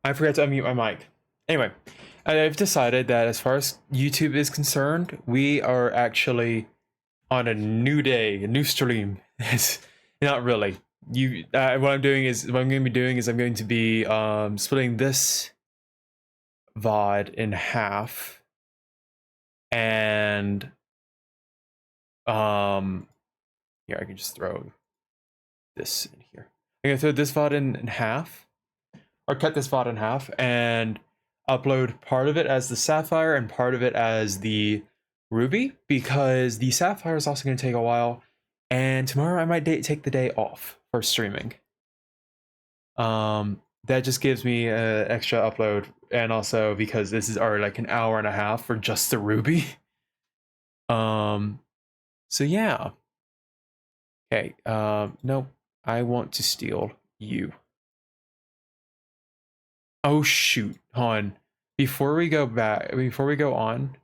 I forgot to unmute my mic. Anyway, I've decided that as far as YouTube is concerned, we are actually on a new day, a new stream. It's not really. What I'm going to be doing is I'm going to be splitting this VOD in half, and um, here I can just throw this in here. I'm gonna throw this VOD in half, or cut this VOD in half, and upload part of it as the Sapphire and part of it as the Ruby, because the Sapphire is also going to take a while, and tomorrow I might take the day off for streaming. That just gives me an extra upload, and also because this is already like an hour and a half for just the Ruby. Um, so yeah. Okay. Nope. I want to steal you. Oh shoot, hon. Before we go on,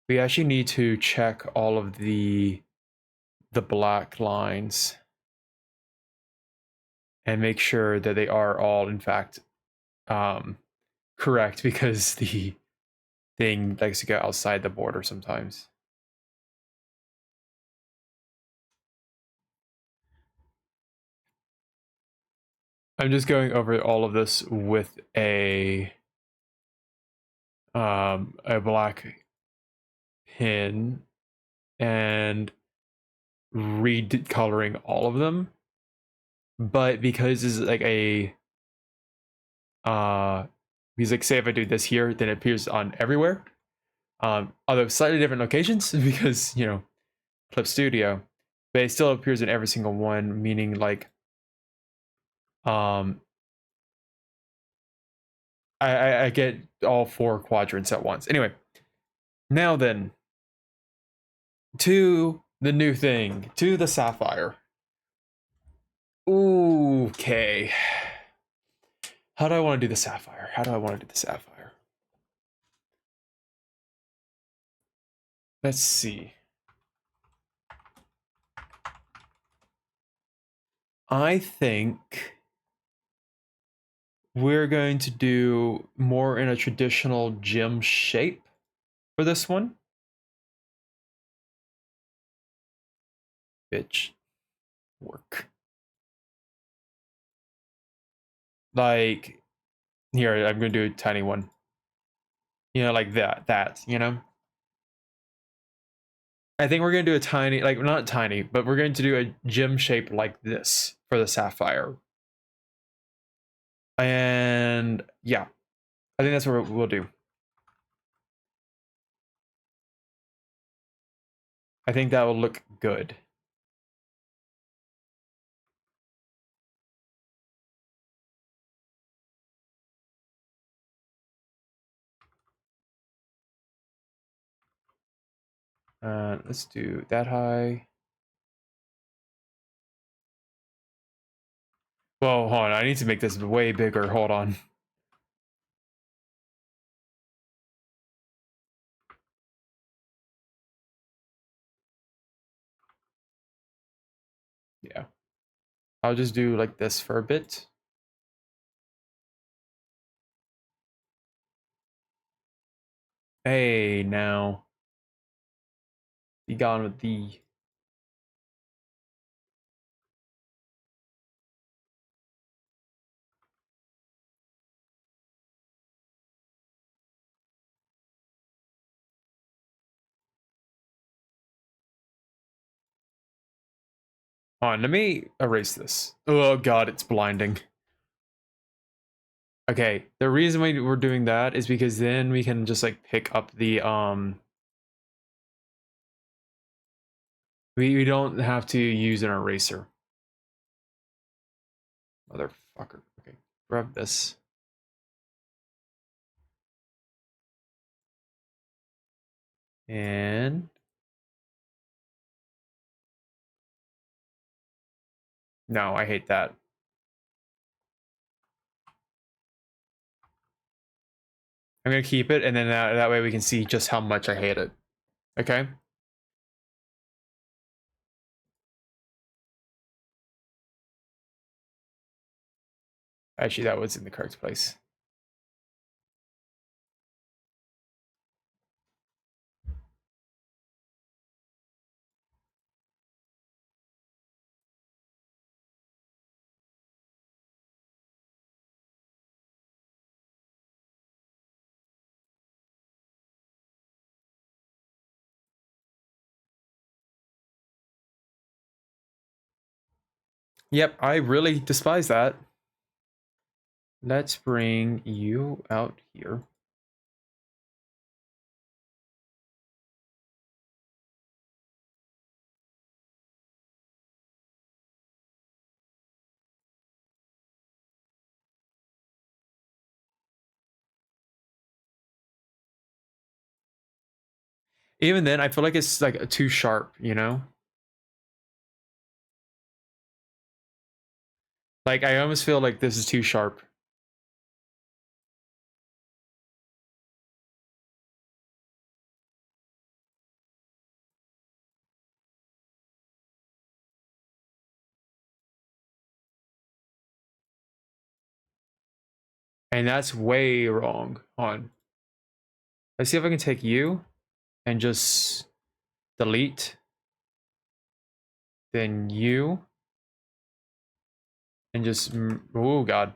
we actually need to check all of the black lines and make sure that they are all in fact correct, because the thing likes to go outside the border sometimes. I'm just going over all of this with a black pen and recoloring all of them. But because this is like a because like say if I do this here, then it appears on everywhere. Although slightly different locations because Clip Studio, but it still appears in every single one, meaning like um I get all four quadrants at once. Anyway, now then, to the new thing, to the Sapphire. Okay. How do I want to do the Sapphire? How do I want to do the Sapphire? Let's see. I think we're going to do more in a traditional gem shape for this one. Bitch. Work. Like, here, I'm going to do a tiny one. Like that. I think we're going to do a tiny, like, not tiny, but we're going to do a gem shape like this for the Sapphire. And yeah, I think that's what we'll do. I think that will look good. Let's do that high. Well, hold on. I need to make this way bigger. Hold on. Yeah. I'll just do like this for a bit. Hey, now. Be gone with the... Hold on, let me erase this. Oh god, it's blinding. Okay, the reason we're doing that is because then we can just like pick up the we don't have to use an eraser. Motherfucker. Okay, grab this. And no, I hate that. I'm gonna keep it, and then that way we can see just how much I hate it. Okay? Actually, that was in the correct place. Yep, I really despise that. Let's bring you out here. Even then, I feel like it's like too sharp, you know? Like, I almost feel like this is too sharp. And that's way wrong. On. Let's see if I can take you and just delete. Then you. And just, oh god.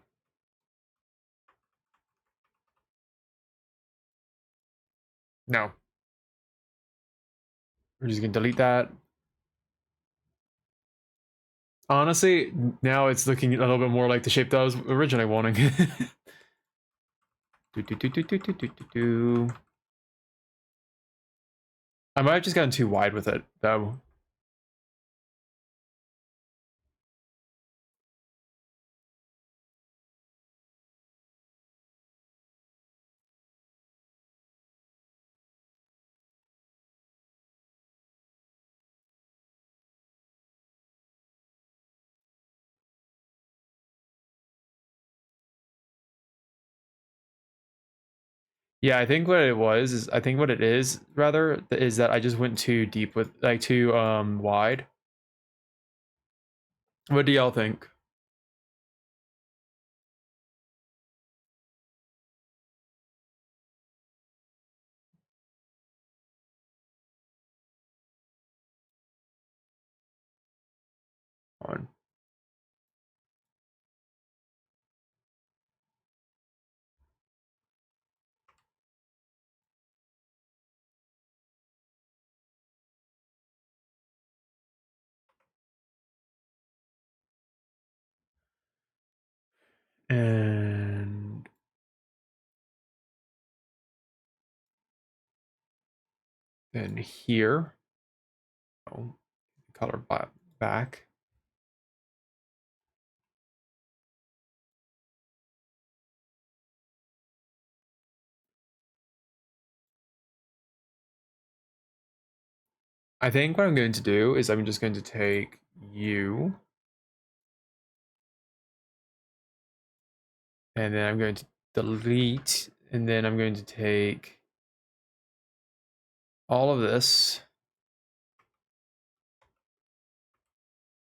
No. We're just gonna delete that. Honestly, now it's looking a little bit more like the shape that I was originally wanting. I might have just gotten too wide with it, though. Yeah, I think what it was is I think what it is rather is that I just went too deep with like too wide. What do y'all think? On. And then here, oh, color back. I think what I'm going to do is I'm just going to take you, and then I'm going to delete, and then I'm going to take all of this,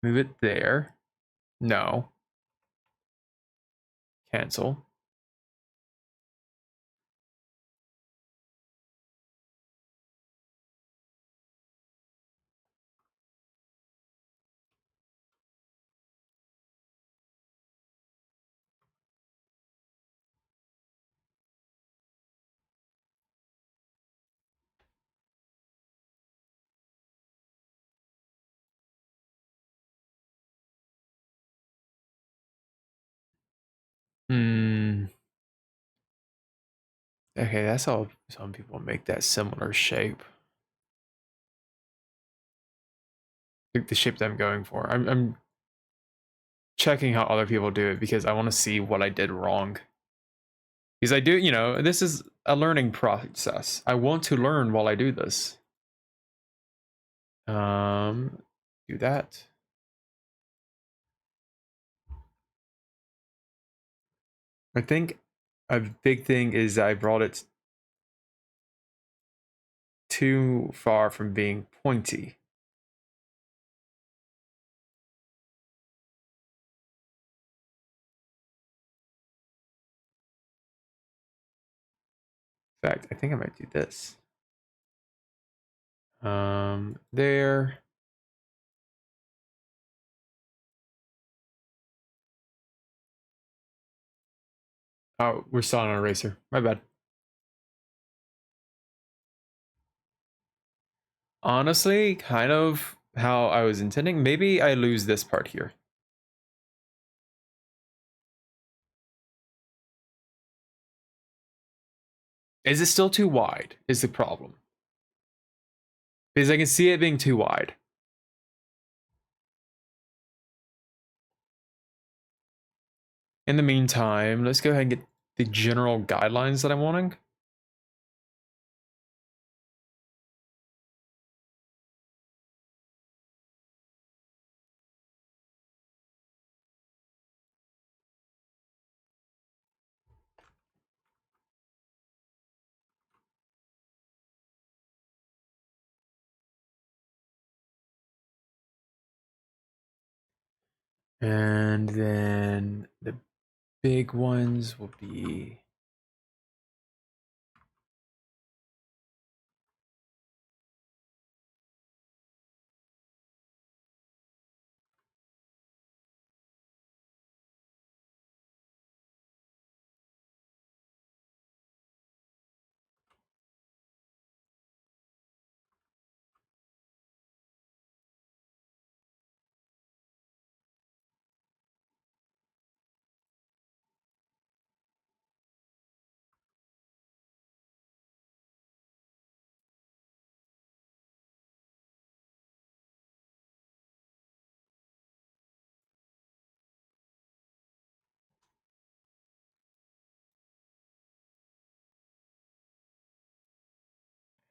move it there. No. Cancel. Hmm. Okay, that's how some people make that similar shape. The shape that I'm going for. I'm checking how other people do it because I want to see what I did wrong. Because I do, you know, this is a learning process. I want to learn while I do this. Do that. I think a big thing is I brought it too far from being pointy. In fact, I think I might do this. There. Oh, we're still on an eraser. My bad. Honestly, kind of how I was intending. Maybe I lose this part here. Is it still too wide? Is the problem. Because I can see it being too wide. In the meantime, let's go ahead and get the general guidelines that I'm wanting. And then the big ones will be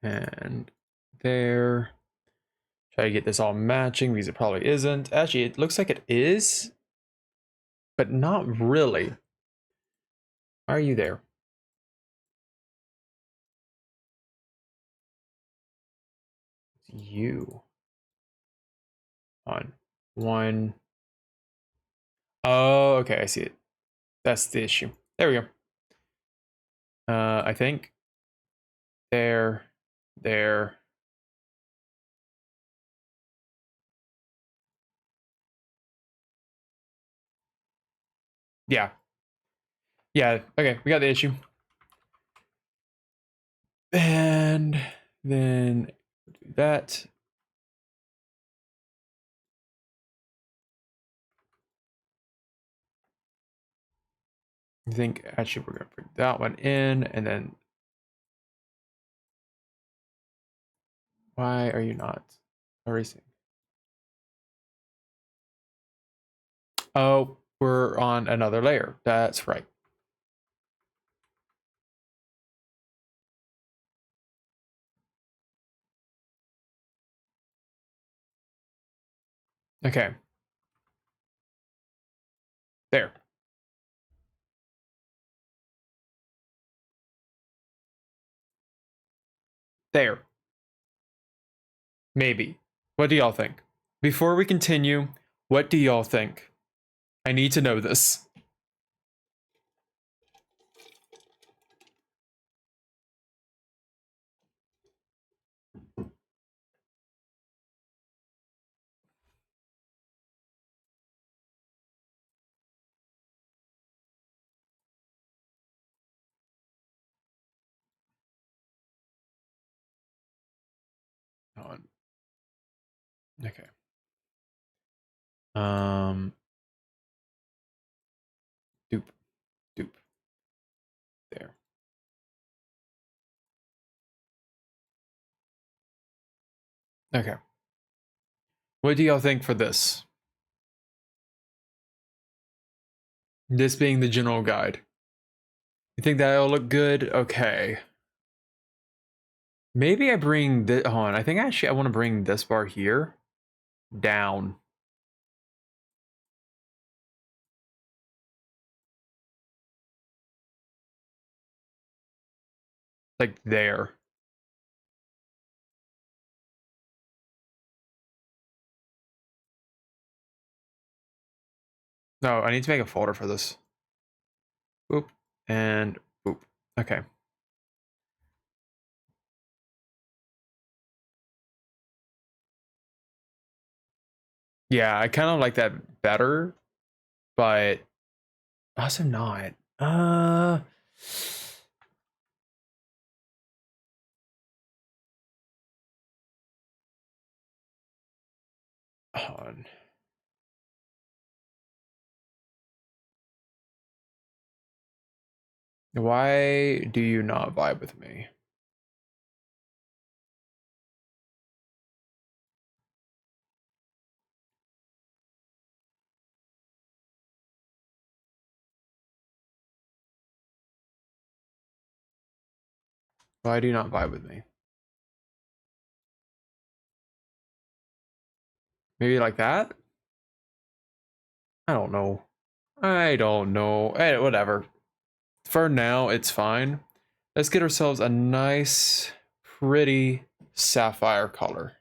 and there. Try to get this all matching because it probably isn't. Actually, it looks like it is, but not really. Are you there? It's you. On one. Oh, okay, I see it. That's the issue. There we go. I think. There. There. Yeah. Yeah, okay, we got the issue. And then do that. I think actually we're gonna bring that one in, and then why are you not erasing? Oh, we're on another layer. That's right. Okay. There. There. Maybe. What do y'all think? Before we continue, what do y'all think? I need to know this. On. Okay. Doop. Doop. There. Okay. What do y'all think for this? This being the general guide. You think that'll look good? Okay. Maybe I bring this on. I think actually I want to bring this bar here down. Like there. No, I need to make a folder for this. Boop. And boop. Okay. Yeah, I kind of like that better, but also not. Hold on. Why do you not vibe with me? Why do you not vibe with me? Maybe like that? I don't know. I don't know. Hey, whatever. For now, it's fine. Let's get ourselves a nice, pretty sapphire color.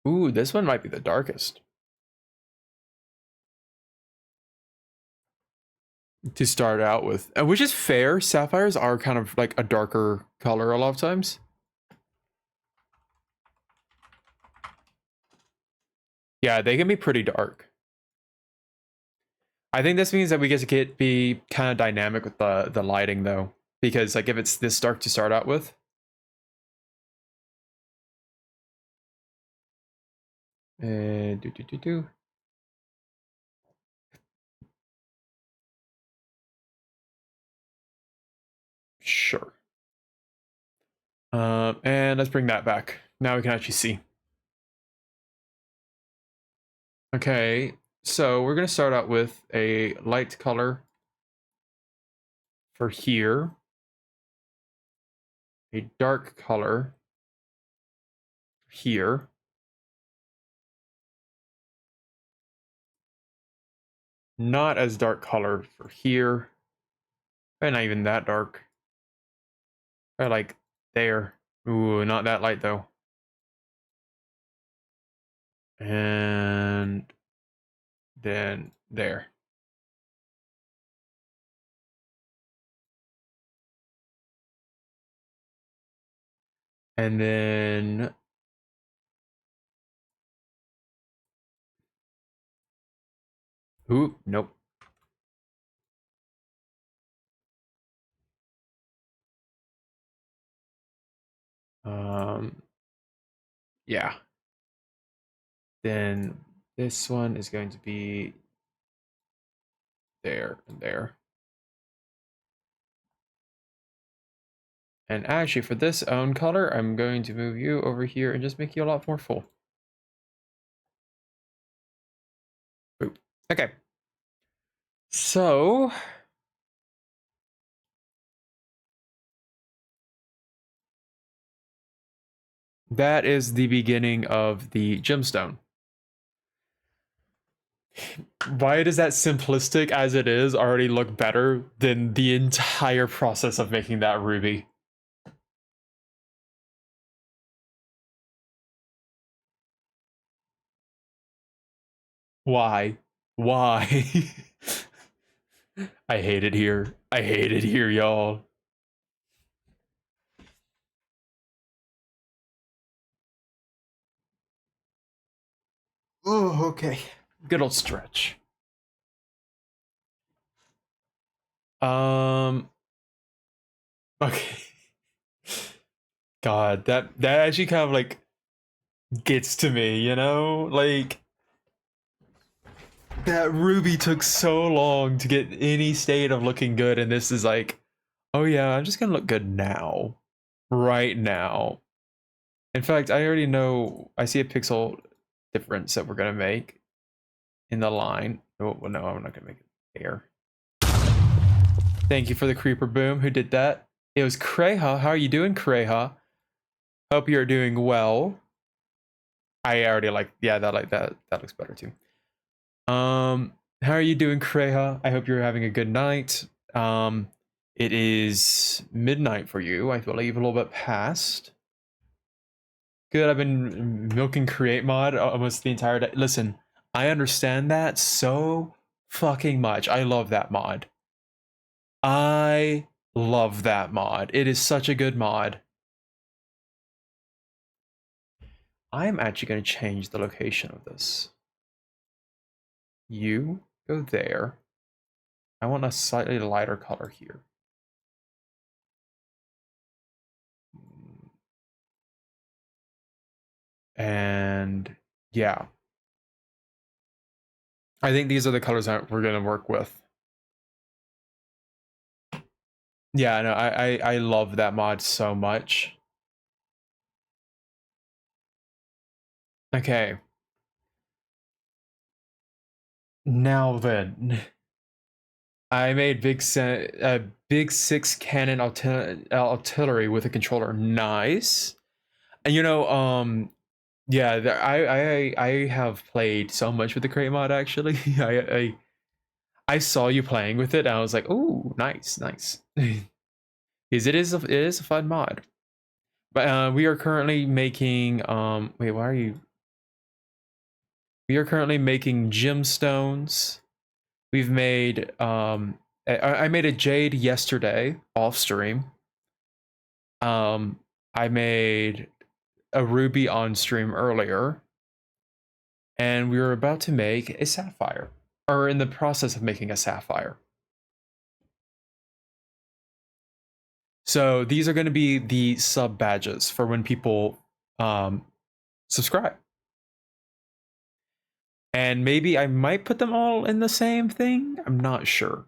Ooh, this one might be the darkest. To start out with, which is fair. Sapphires are kind of like a darker color a lot of times. Yeah, they can be pretty dark. I think this means that we get to be kind of dynamic with the lighting though, because like if it's this dark to start out with, do. Sure. And let's bring that back. Now we can actually see. Okay, so we're gonna start out with a light color for here, a dark color here, not as dark color for here, and not even that dark. I like there. Ooh, not that light though. And then there. And then ooh, nope. Yeah. Then this one is going to be there and there. And actually, for this own color, I'm going to move you over here and just make you a lot more full. Boop. Okay. So that is the beginning of the gemstone. Why does that simplistic as it is already look better than the entire process of making that ruby? Why? Why? I hate it here. I hate it here, y'all. Oh, okay. Good old stretch. Okay. God, that actually kind of like gets to me, you know? Like that ruby took so long to get any state of looking good, and this is like, oh yeah, I'm just gonna look good now. Right now. In fact, I already know I see a pixel difference that we're gonna make in the line. Oh well, no, I'm not gonna make it there. Thank you for the creeper boom. Who did that? It was Kreha. How are you doing, Kreha? Hope you're doing well. I already like, yeah, that looks better too. How are you doing, Kreha? I hope you're having a good night. It is midnight for you. I believe a little bit past. Good. I've been milking create mod almost the entire day. Listen, I understand that so fucking much. I love that mod. I love that mod. It is such a good mod. I'm actually going to change the location of this. You go there. I want a slightly lighter color here. And yeah, I think these are the colors that we're gonna work with. Yeah, no, I love that mod so much. Okay. Now then, I made big six cannon artillery with a controller. Nice. And yeah, I have played so much with the crate mod actually. I saw you playing with it and I was like, oh, nice, nice. Because it is a fun mod. But we are currently making wait, why are you? We are currently making gemstones. We've made I made a jade yesterday off stream. I made a ruby on stream earlier, and we were about to make a sapphire, or in the process of making a sapphire. So these are going to be the sub badges for when people subscribe. And maybe I might put them all in the same thing. I'm not sure.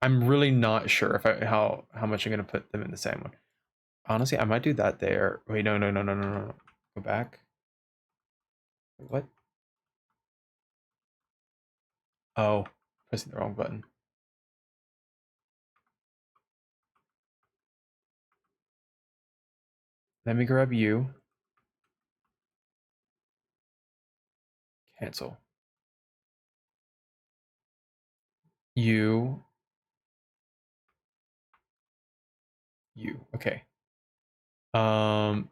I'm really not sure if how much I'm going to put them in the same one. Honestly, I might do that there. Wait, no, no, no, no, no, no. Go back. What? Oh, pressing the wrong button. Let me grab you. Cancel. You. You. Okay. Um.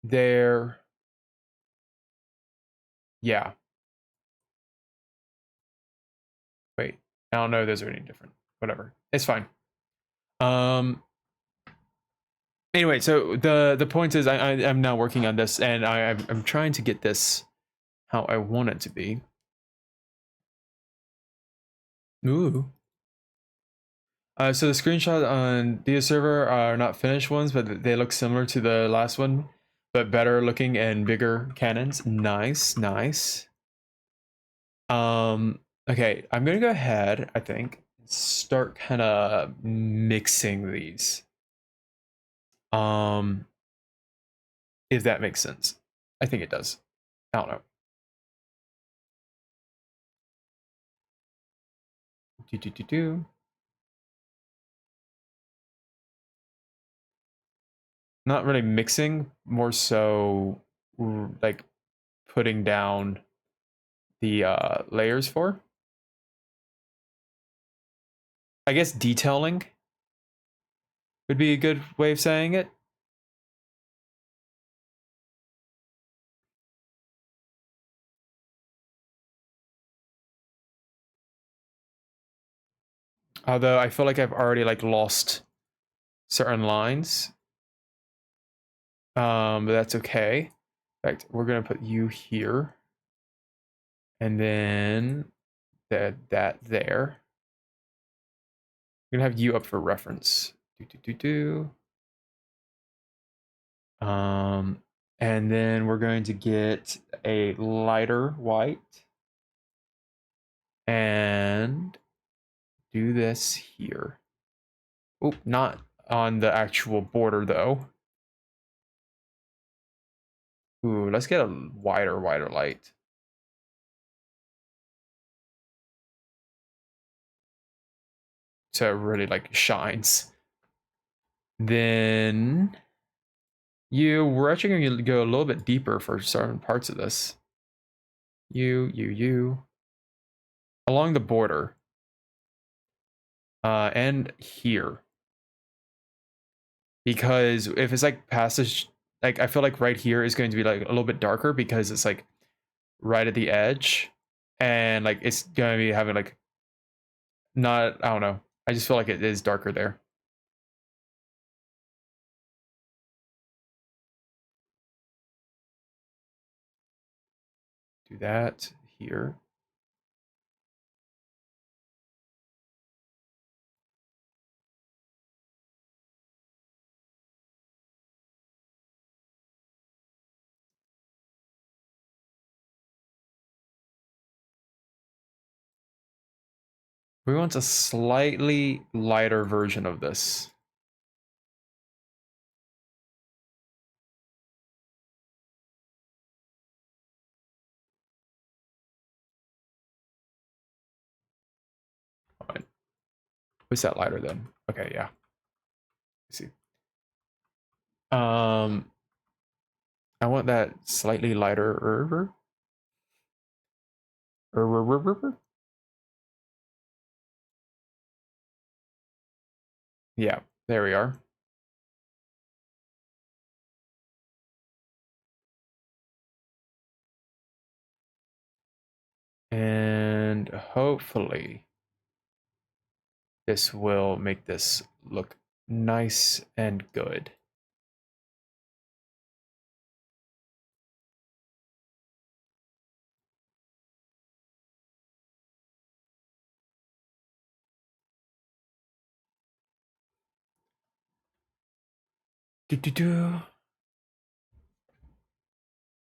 There. Yeah. Wait. I don't know if those are any different. Whatever. It's fine. Um. Anyway, so the point is, I'm now working on this, and I'm trying to get this how I want it to be. Ooh. So the screenshot on the server are not finished ones, but they look similar to the last one, but better looking and bigger cannons. Nice, nice. Okay, I'm gonna go ahead, I think, start kind of mixing these. Um, if that makes sense. I think it does. I don't know. Do. Not really mixing, more so like putting down the layers for. I guess detailing would be a good way of saying it. Although I feel like I've already like lost certain lines. But that's okay. In fact, we're gonna put you here. And then that there. I'm gonna have you up for reference. And then we're going to get a lighter white and do this here. Oop, not on the actual border though. Ooh, let's get a wider light. So it really like shines. Then we're actually going to go a little bit deeper for certain parts of this. You. Along the border. And here. Because if it's like passage, like I feel like right here is going to be like a little bit darker because it's like right at the edge. And like it's going to be having like not, I don't know. I just feel like it is darker there. Do that here. We want a slightly lighter version of this. Fine. What's that lighter then? Okay, yeah. Let's see. I want that slightly lighter. Yeah, there we are. And hopefully this will make this look nice and good.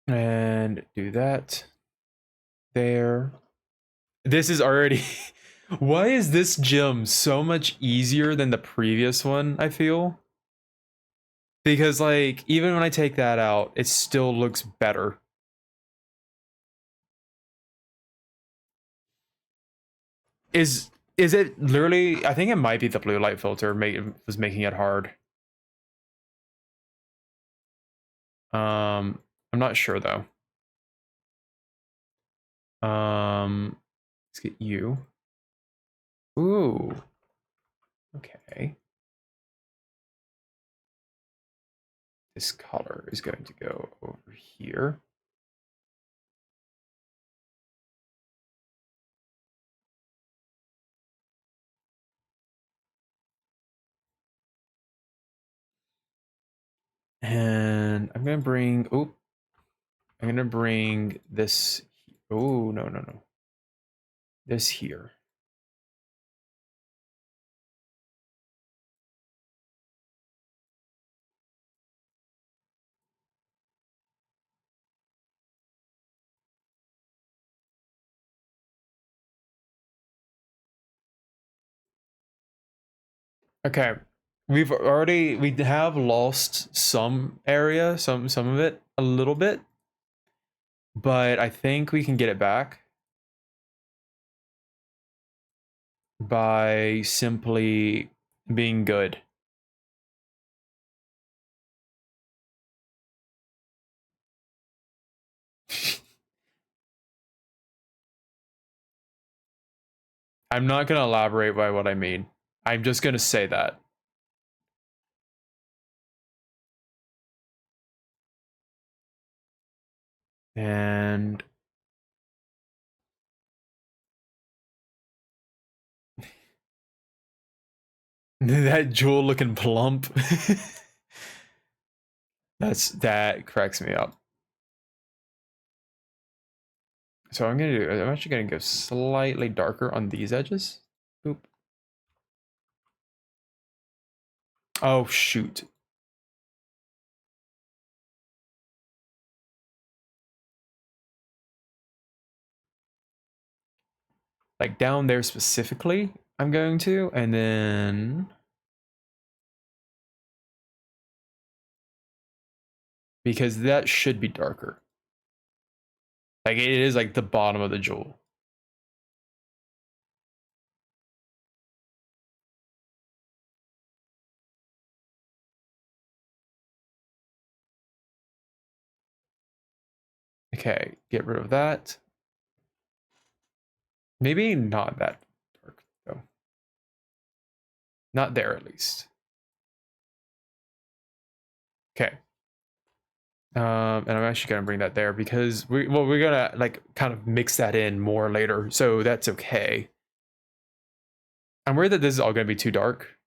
And do that there. This is already why is this gym so much easier than the previous one, I feel? Because like even when I take that out, it still looks better. Is it literally, I think it might be the blue light filter was making it hard. I'm not sure though. Let's get you. Ooh. Okay. This color is going to go over here. And I'm gonna bring, I'm gonna bring this, oh, no. This here. Okay. We have lost some area, some of it, a little bit, but I think we can get it back by simply being good. I'm not going to elaborate by what I mean. I'm just going to say that. And that jewel looking plump. That cracks me up. So I'm actually gonna go slightly darker on these edges. Boop. Oh shoot. Like down there specifically, I'm going to, and then because that should be darker. Like it is like the bottom of the jewel. Okay, get rid of that. Maybe not that dark though. Not there at least. Okay. And I'm actually gonna bring that there because we're gonna like kind of mix that in more later, so that's okay. I'm worried that this is all gonna be too dark.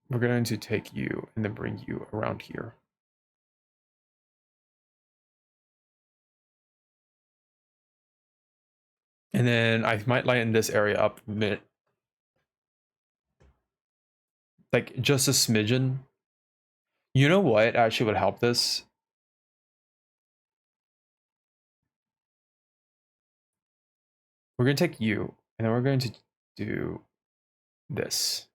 We're going to take you and then bring you around here. And then I might lighten this area up a minute. Like just a smidgen. You know what actually would help this? We're going to take you, and then we're going to do this.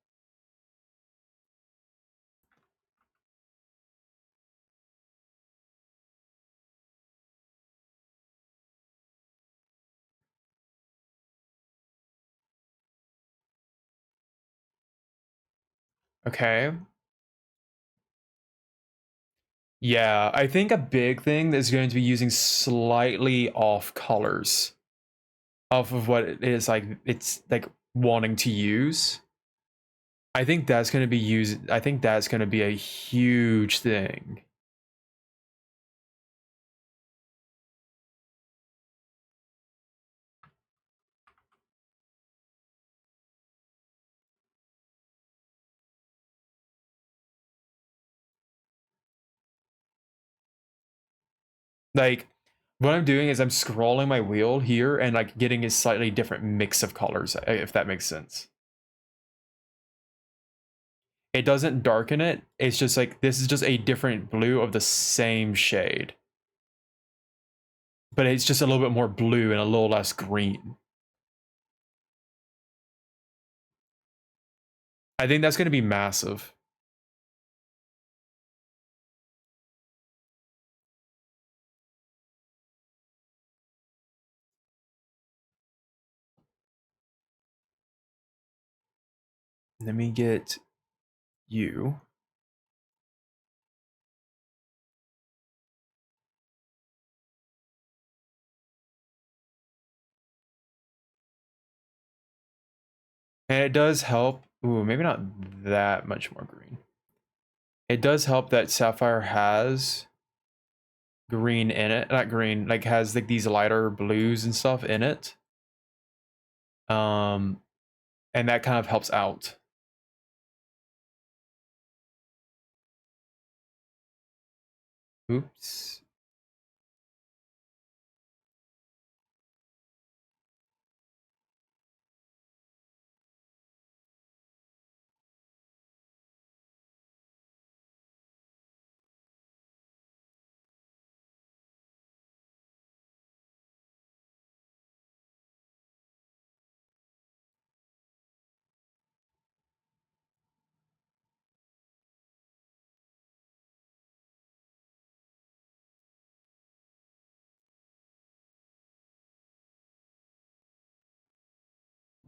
Okay. Yeah, I think a big thing is going to be using slightly off colors off of what it is like it's like wanting to use. I think that's going to be used. I think that's going to be a huge thing. Like what I'm doing is I'm scrolling my wheel here and like getting a slightly different mix of colors, if that makes sense. It doesn't darken it. It's just like this is just a different blue of the same shade. But it's just a little bit more blue and a little less green. I think that's going to be massive. Let me get you. And it does help. Ooh, maybe not that much more green. It does help that Sapphire has green in it. Not green, like has like these lighter blues and stuff in it. And that kind of helps out. Oops.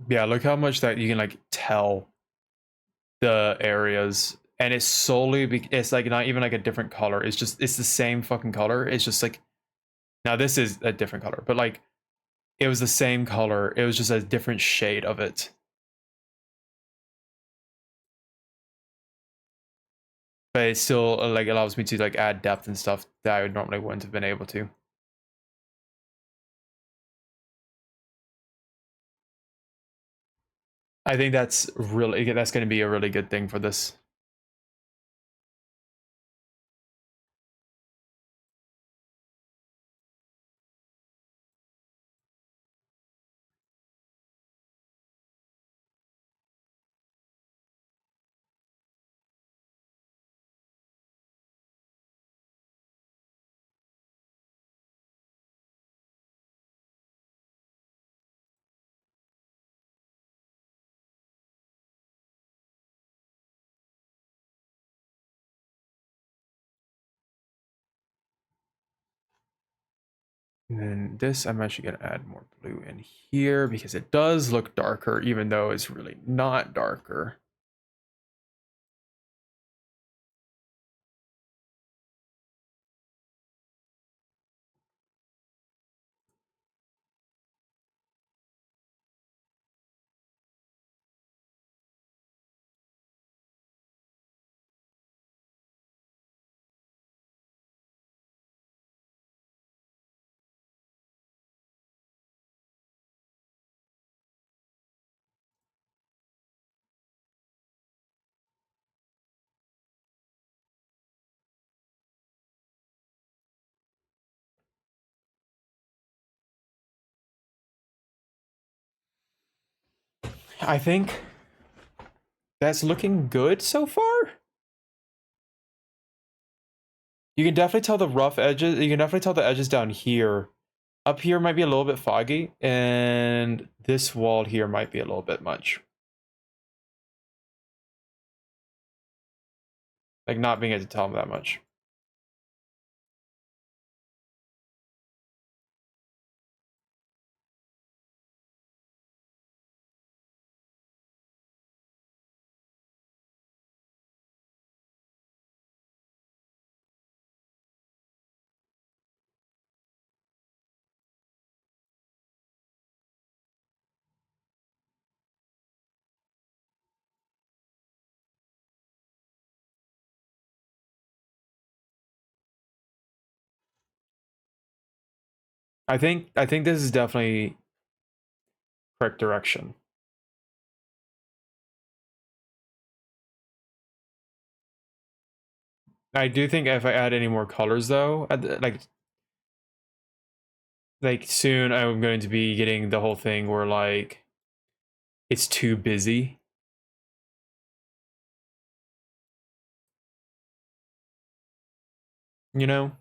Yeah, look how much that you can like tell the areas, and it's solely it's like not even like a different color. It's just it's the same fucking color. It's just like now this is a different color, but like it was the same color. It was just a different shade of it. But it still like allows me to like add depth and stuff that I normally wouldn't have been able to. I think that's really that's going to be a really good thing for this. And then this, I'm actually going to add more blue in here because it does look darker, even though it's really not darker. I think that's looking good so far. You can definitely tell the rough edges. You can definitely tell the edges down here up here might be a little bit foggy, and this wall here might be a little bit much. Like not being able to tell them that much. I think this is definitely correct direction. I do think if I add any more colors though, like soon I'm going to be getting the whole thing where like it's too busy. You know?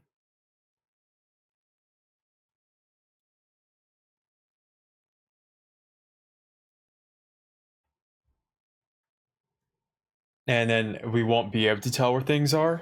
And then we won't be able to tell where things are.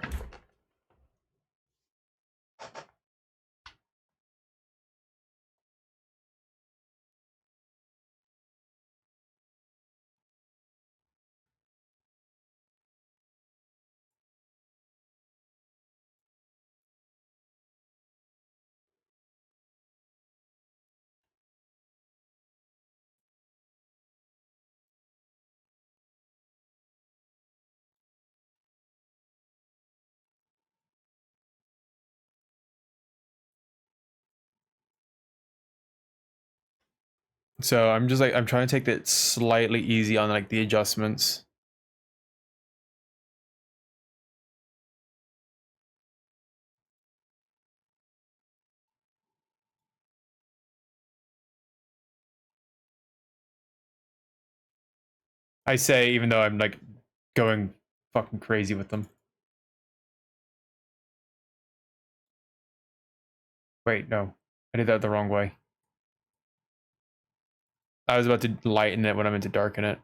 So I'm just like I'm trying to take it slightly easy on like the adjustments. I say even though I'm like going fucking crazy with them. Wait, no. I did that the wrong way. I was about to lighten it when I meant to darken it.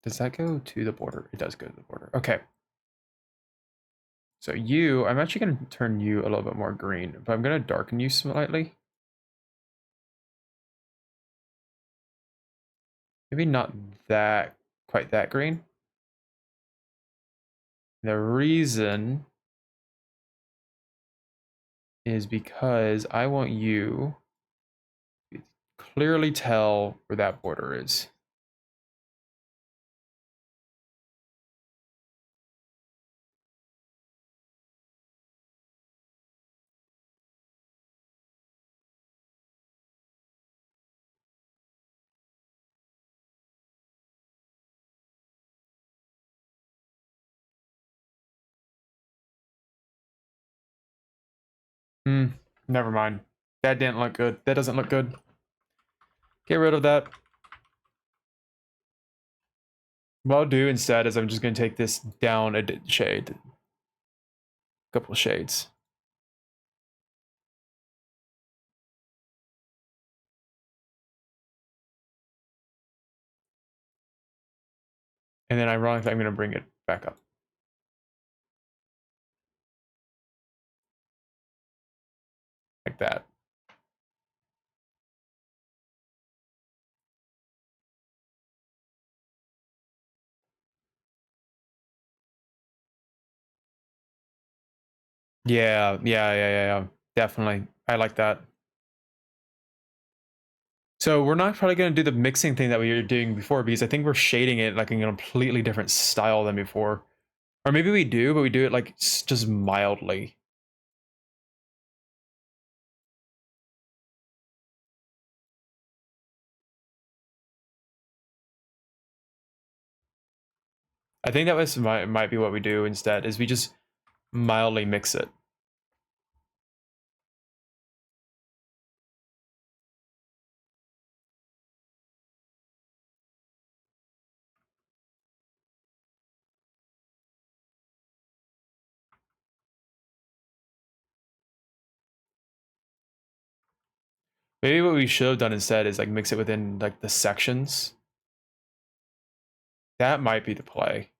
Does that go to the border? It does go to the border. Okay. So you, I'm actually going to turn you a little bit more green, but I'm going to darken you slightly. Maybe not that, quite that green. The reason is because I want you to clearly tell where that border is. Hmm, never mind. That didn't look good. That doesn't look good. Get rid of that. What I'll do instead is I'm just going to take this down a shade. A couple of shades. And then ironically, I'm going to bring it back up. Like that. Yeah. Definitely. I like that. So we're not probably going to do the mixing thing that we were doing before because I think we're shading it like in a completely different style than before. Or maybe we do, but we do it like just mildly. I think that was might be what we do instead is we just mildly mix it. Maybe what we should have done instead is like mix it within like the sections. That might be the play.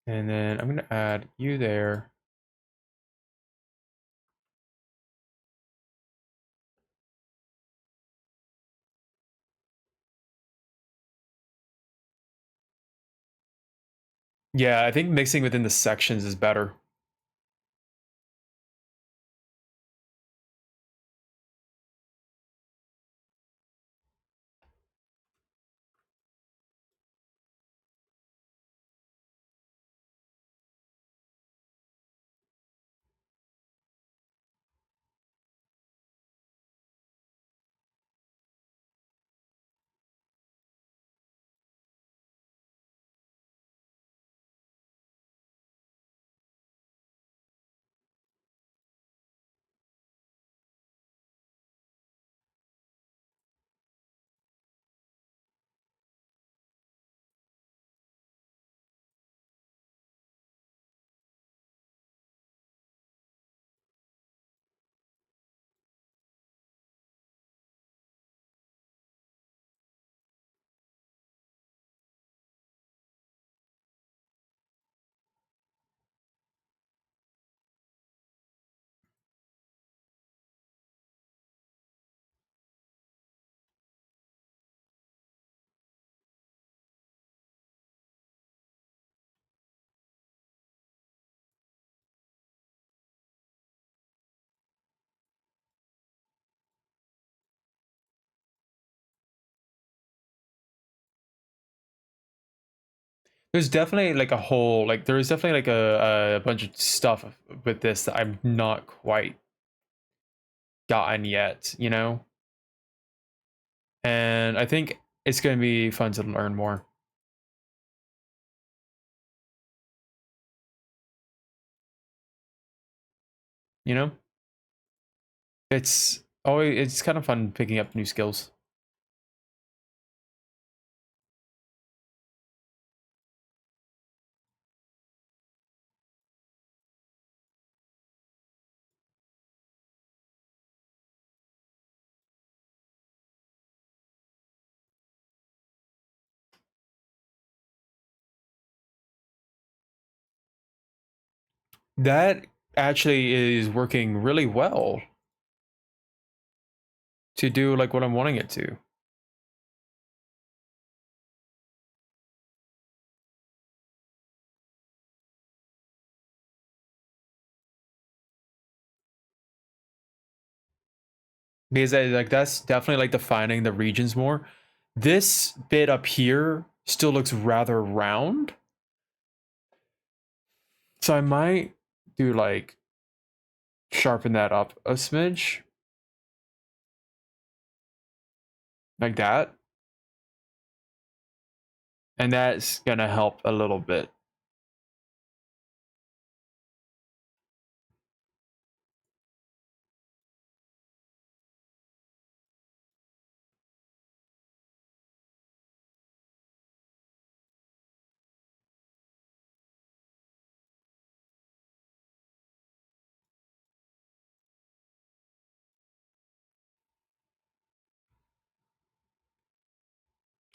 And then I'm gonna add you there. Yeah, I think mixing within the sections is better. There's definitely like a whole like there is definitely like a bunch of stuff with this that I'm not quite gotten yet, you know? And I think it's gonna be fun to learn more, you know? It's kind of fun picking up new skills. That actually is working really well to do like what I'm wanting it to. Because like that's definitely like defining the regions more. This bit up here still looks rather round. So I might do like sharpen that up a smidge like that. And that's gonna help a little bit.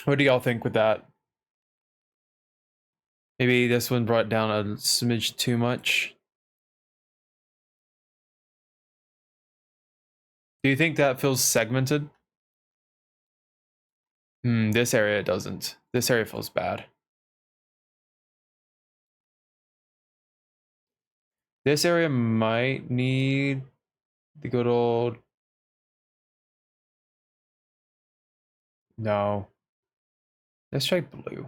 What do y'all think with that? Maybe this one brought down a smidge too much. Do you think that feels segmented? This area doesn't. This area feels bad. This area might need the good old. No. Let's try blue.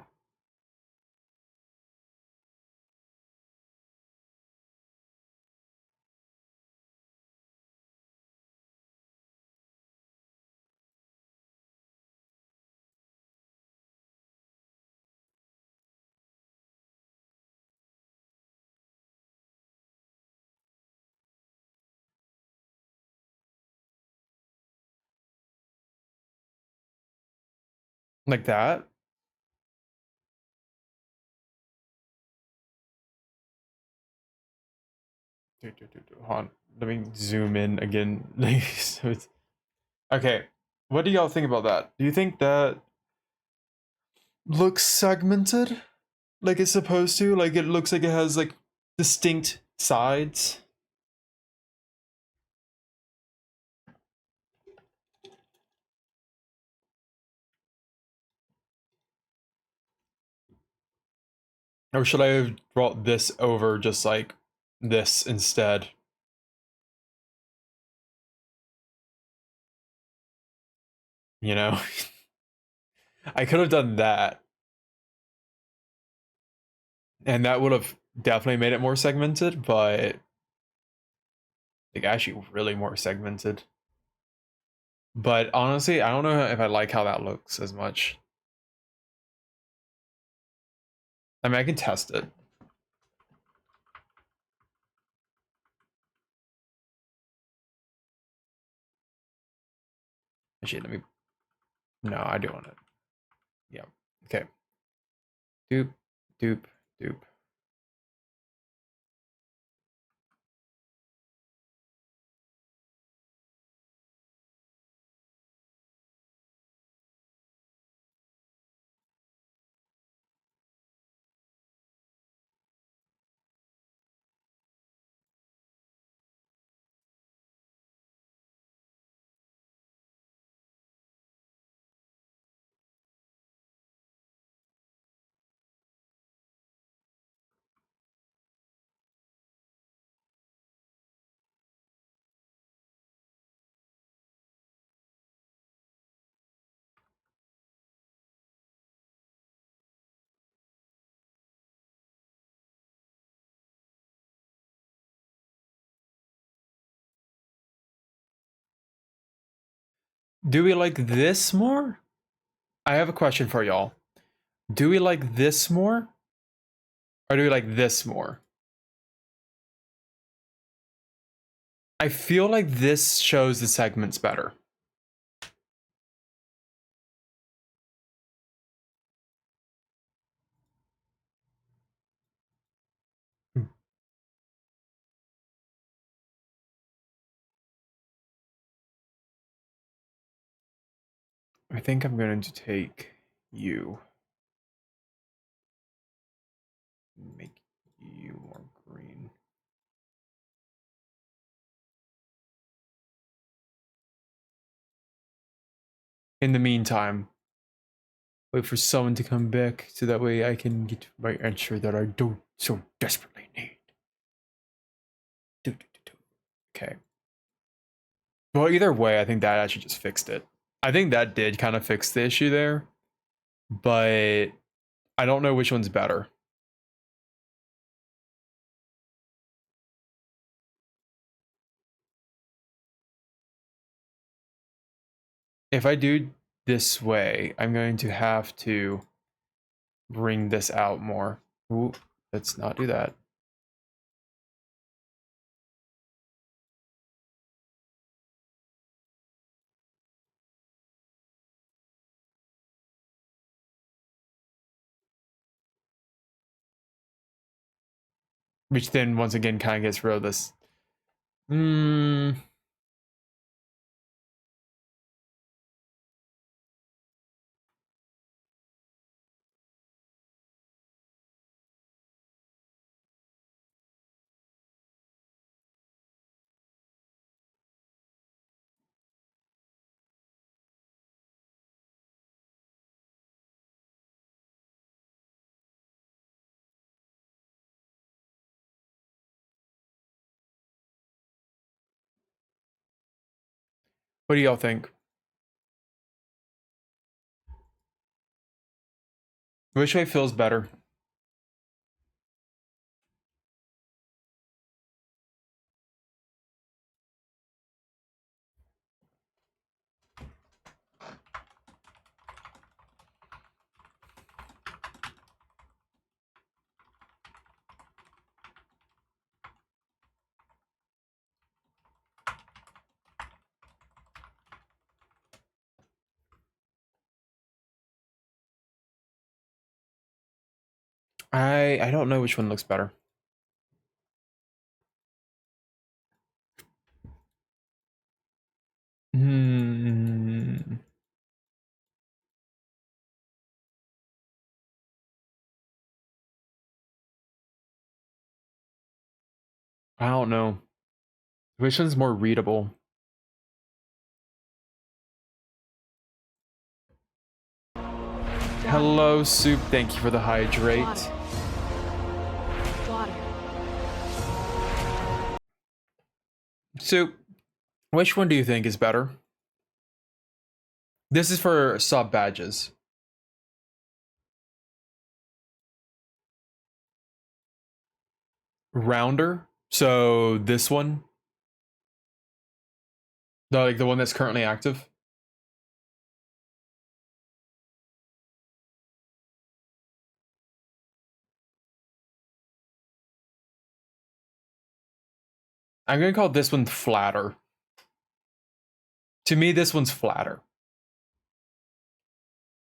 Like that. Hold on. Let me zoom in again. So okay. What do y'all think about that? Do you think that looks segmented like it's supposed to? Like it looks like it has like distinct sides? Or should I have brought this over just like this instead? You know? I could have done that. And that would have definitely made it more segmented, but like actually really more segmented. But honestly, I don't know if I like how that looks as much. I mean, I can test it. Actually, let me. No, I do want it. Yeah. Okay. Doop, doop, doop. Do we like this more? I have a question for y'all. Do we like this more? Or do we like this more? I feel like this shows the segments better. I think I'm going to take you. Make you more green. In the meantime, wait for someone to come back so that way I can get my answer that I don't so desperately need. Okay. Well, either way, I think that actually just fixed it. I think that did kind of fix the issue there, but I don't know which one's better. If I do this way, I'm going to have to bring this out more. Ooh, let's not do that. Which then once again kind of gets rid of this. What do y'all think? Which way feels better? I don't know which one looks better. Hmm. I don't know. Which one's more readable? Hello, Soup. Thank you for the hydrate. Water. Soup, which one do you think is better? This is for sub badges. Rounder. So this one, the one that's currently active. I'm gonna call this one flatter. To me, this one's flatter.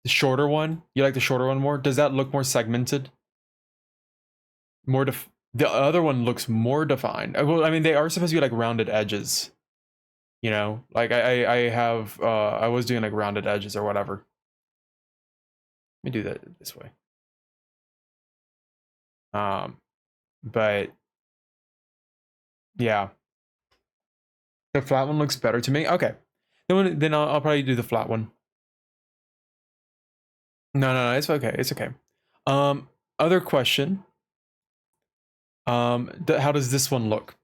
The shorter one, you like the shorter one more? Does that look more segmented? More the other one looks more defined. Well, I mean, they are supposed to be like rounded edges. You know, like I was doing like rounded edges or whatever. Let me do that this way. But yeah, the flat one looks better to me. Okay, then I'll probably do the flat one. No, it's okay. It's okay. Other question. How does this one look?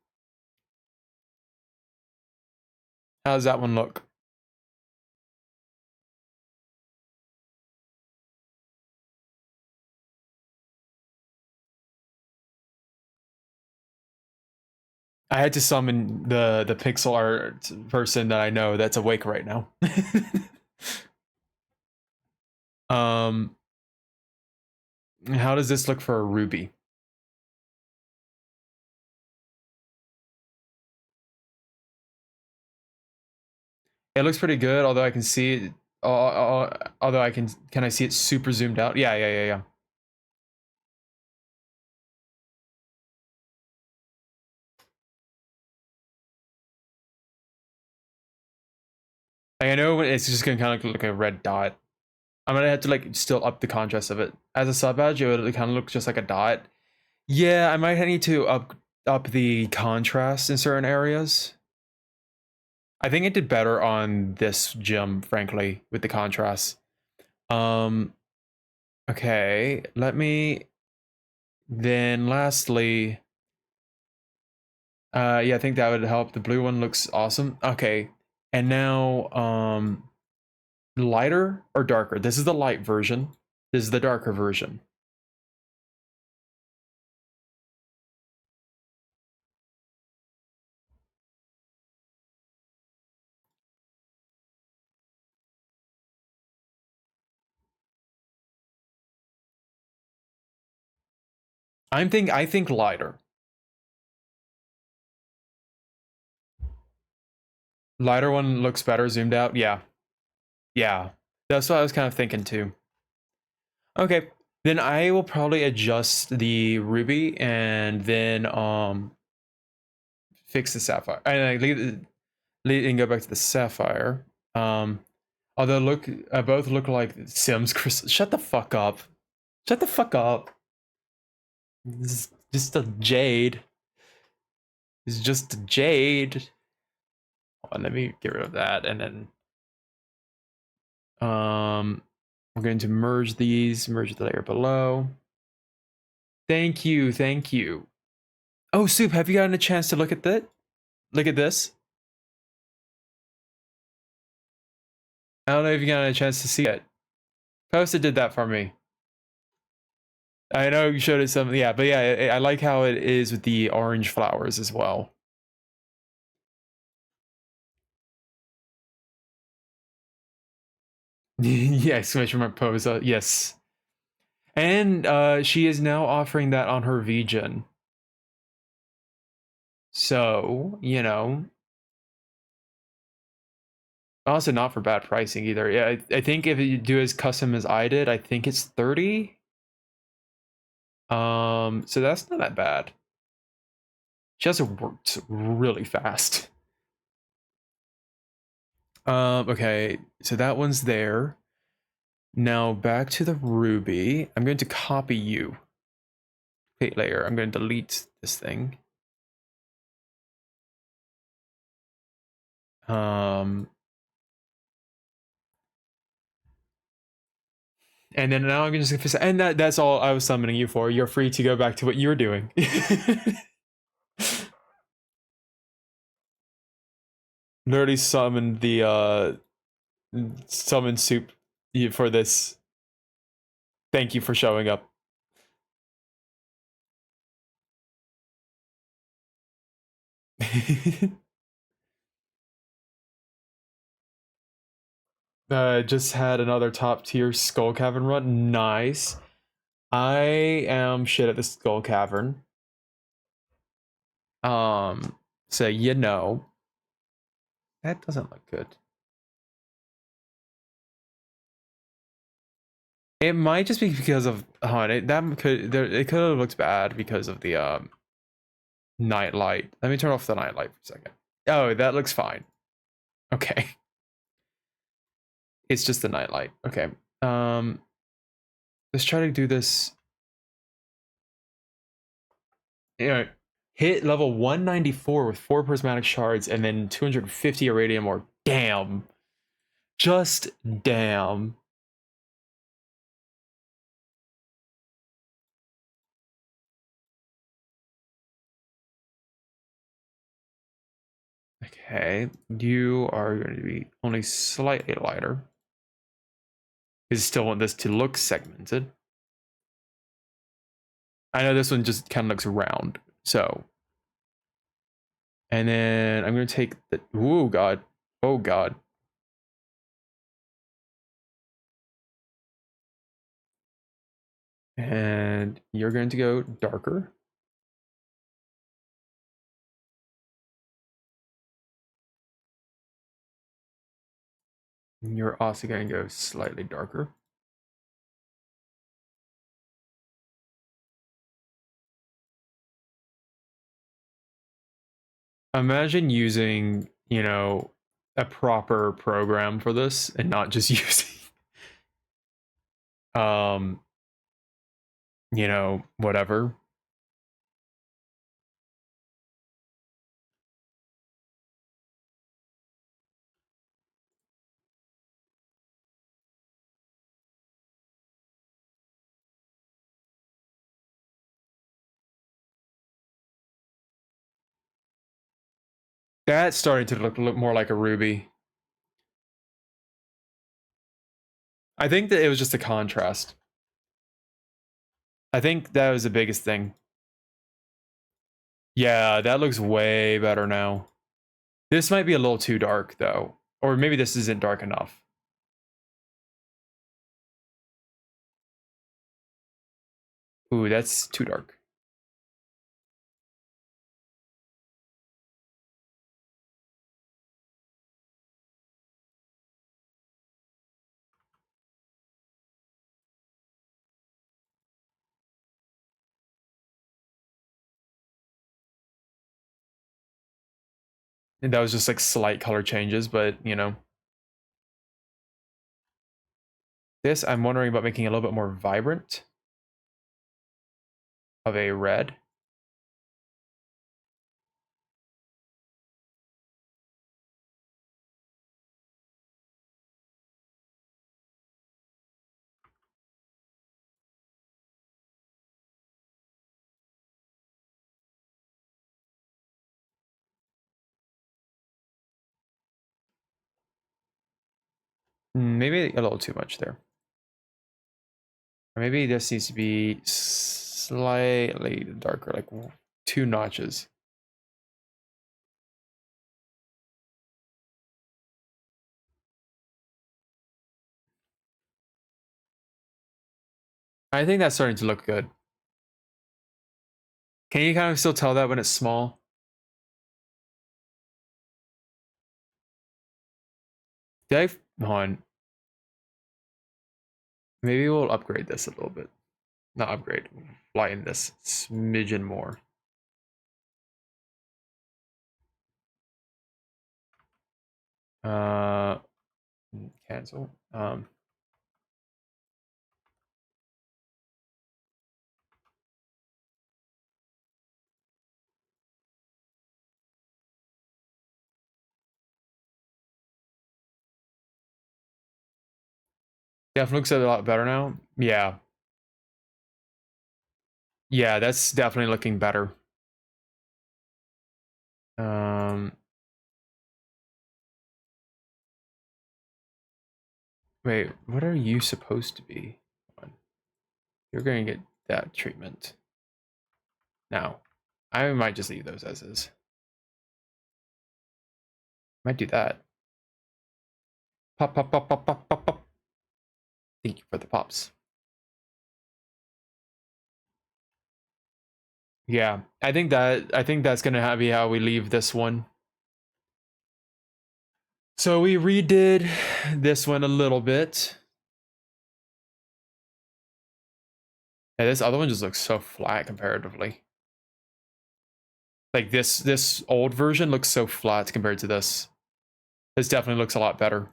How does that one look? I had to summon the pixel art person that I know that's awake right now. um, how does this look for a ruby? It looks pretty good, although I can see it. Although can I see it super zoomed out? Yeah. Like, I know it's just gonna kind of look like a red dot. I'm gonna have to like still up the contrast of it. As a sub badge, it would kind of look just like a dot. Yeah, I might need to up the contrast in certain areas. I think it did better on this gem, frankly, with the contrast. Okay, let me then lastly, yeah, I think that would help. The blue one looks awesome. Okay, and now lighter or darker? This is the light version. This is the darker version. I think lighter. Lighter one looks better zoomed out. Yeah. Yeah. That's what I was kind of thinking too. Okay. Then I will probably adjust the ruby and then fix the sapphire. And and go back to the sapphire. Although both look like Sims crystal. Shut the fuck up. Shut the fuck up. This is just a jade. It's just a jade. Hold on, let me get rid of that and then we're going to merge these, merge the layer below. Thank you, thank you. Oh, Soup, have you gotten a chance to look at that? Look at this. I don't know if you got a chance to see it. Posta did that for me. I know you showed it some, yeah, but yeah, I like how it is with the orange flowers as well. Yeah, exclamation mark Posa, yes. And she is now offering that on her VGen. So, you know, also not for bad pricing either. Yeah, I think if you do as custom as I did, I think it's 30. So that's not that bad. She also works really fast. Okay, so that one's there. Now back to the ruby. I'm going to copy you. Paint layer. I'm going to delete this thing. And then now I'm just and that's all I was summoning you for. You're free to go back to what you were doing. Nerdy summoned the summon soup for this. Thank you for showing up. Just had another top tier Skull Cavern run. Nice. I am shit at the Skull Cavern. So you know. That doesn't look good. It might just be because of it could have looked bad because of the night light. Let me turn off the night light for a second. Oh, that looks fine. Okay. It's just the night light. Okay. Let's try to do this. You know, hit level 194 with 4 prismatic shards and then 250 iridium ore. Damn. Just damn. Okay, you are going to be only slightly lighter. I still want this to look segmented. I know this one just kind of looks round, so. And then I'm going to take the, oh god, oh god. And you're going to go darker. And you're also going to go slightly darker. Imagine using, you know, a proper program for this and not just using, you know, whatever. That's starting to look more like a ruby. I think that it was just a contrast. I think that was the biggest thing. Yeah, that looks way better now. This might be a little too dark, though. Or maybe this isn't dark enough. Ooh, that's too dark. And that was just like slight color changes, but you know. This, I'm wondering about making a little bit more vibrant of a red. Maybe a little too much there. Or maybe this needs to be slightly darker, like 2 notches. I think that's starting to look good. Can you kind of still tell that when it's small? Did I, hold on. Maybe we'll upgrade this a little bit. not upgrade, lighten this smidgen more. Cancel. Definitely looks a lot better now. Yeah. Yeah, that's definitely looking better. Wait, what are you supposed to be? You're going to get that treatment. Now, I might just leave those as is. Might do that. Pop, pop, pop, pop, pop, pop, pop. Thank you for the pops. Yeah, I think that's gonna be how we leave this one. So we redid this one a little bit. Yeah, this other one just looks so flat comparatively. Like this old version looks so flat compared to this. This definitely looks a lot better.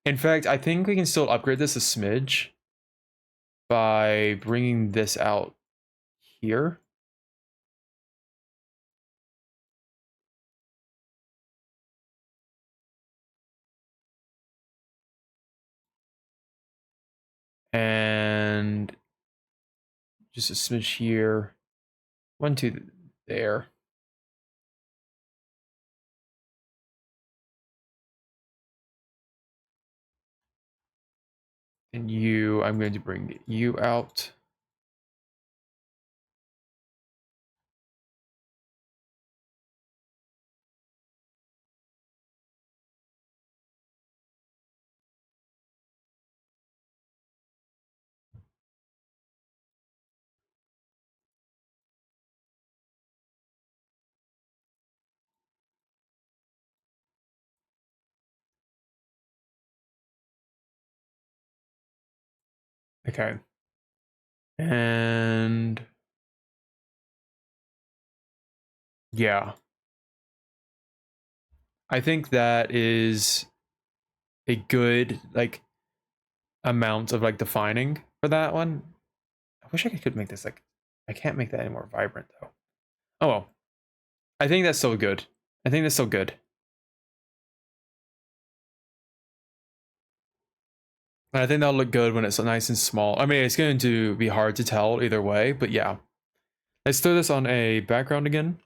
In fact, I think we can still upgrade this a smidge by bringing this out here. And just a smidge here. 1, 2 there. And you, I'm going to bring you out. Okay. And yeah, I think that is a good like amount of like defining for that one. I wish I could make this like, I can't make that any more vibrant though. Oh well. I think that's still good. I think that's still good. And I think that'll look good when it's nice and small. I mean, it's going to be hard to tell either way, but yeah. Let's throw this on a background again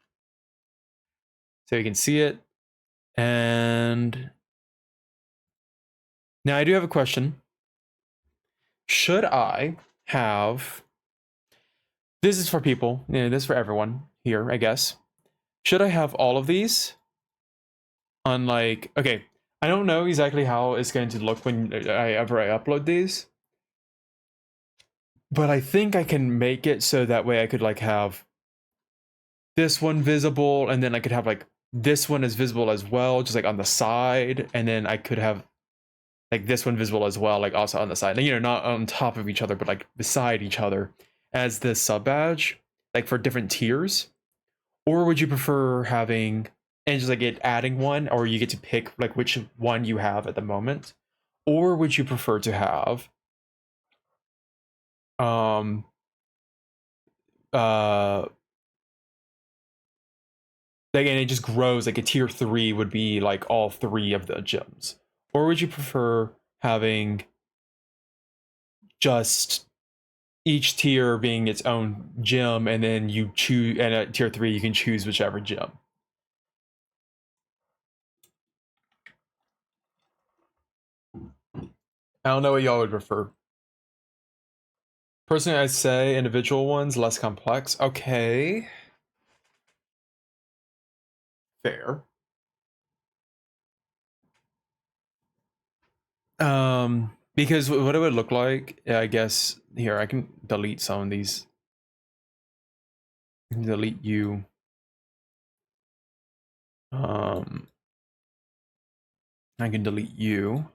so you can see it. And now I do have a question. Should I have, this is for people, this is for everyone here, I guess. Should I have all of these on like, okay, I don't know exactly how it's going to look when I upload these, but I think I can make it so that way I could like have this one visible, and then I could have like this one is visible as well, just like on the side, and then I could have like this one visible as well, like also on the side. And, not on top of each other, but like beside each other as the sub badge, like for different tiers. Or would you prefer having and just like it adding one, or you get to pick like which one you have at the moment? Or would you prefer to have um uh like, and it just grows like a tier 3 would be like all 3 of the gyms? Or would you prefer having just each tier being its own gym, and then you choose, and at tier 3 you can choose whichever gym? I don't know what y'all would prefer. Personally, I'd say individual ones less complex. Okay, fair. Because what it would look like, I guess, here I can delete some of these. I can delete you. I can delete you.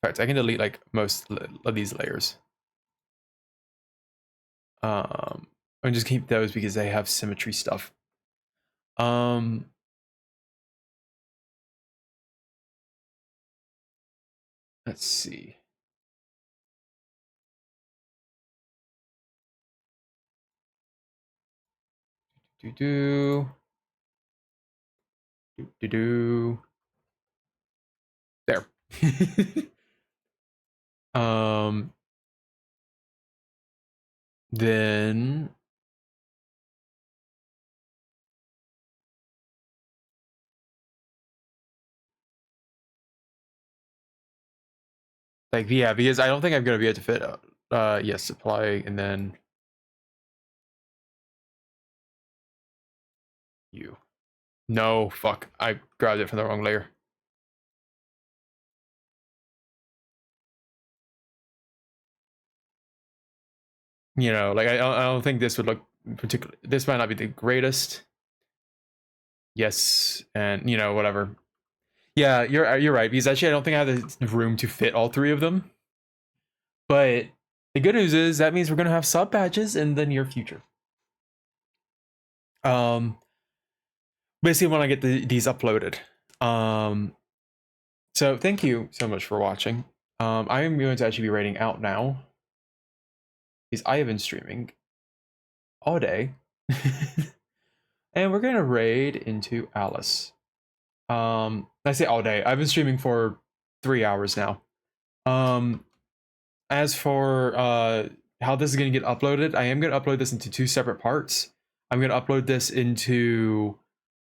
fact, I can delete like most of these layers. And just keep those because they have symmetry stuff. Let's see. Do. There. Then like yeah, because I don't think I'm gonna be able to fit yes, supply and then you. No, fuck. I grabbed it from the wrong layer. You know, like I don't think this would look particularly. This might not be the greatest. Yes, and you know whatever. Yeah, you're right because actually I don't think I have the room to fit all three of them. But the good news is that means we're gonna have sub badges in the near future. Basically when I get these uploaded. So thank you so much for watching. I am going to actually be raiding out now because I have been streaming all day. And we're gonna raid into Alice. I say all day. I've been streaming for 3 hours now. As for how this is gonna get uploaded, I am gonna upload this into 2 separate parts. I'm gonna upload this into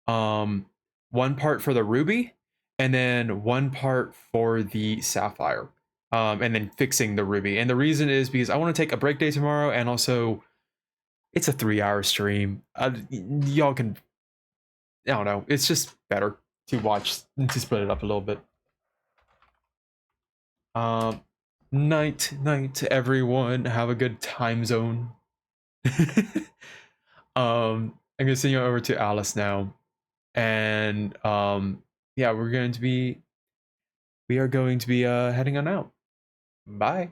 one part for the ruby, and then one part for the sapphire, and then fixing the ruby. And the reason is because I want to take a break day tomorrow, and also it's a 3-hour stream. Y'all can, I don't know, it's just better to watch, to split it up a little bit. Night everyone, have a good time zone. I'm gonna send you over to Alice now, and yeah, we are going to be heading on out. Bye.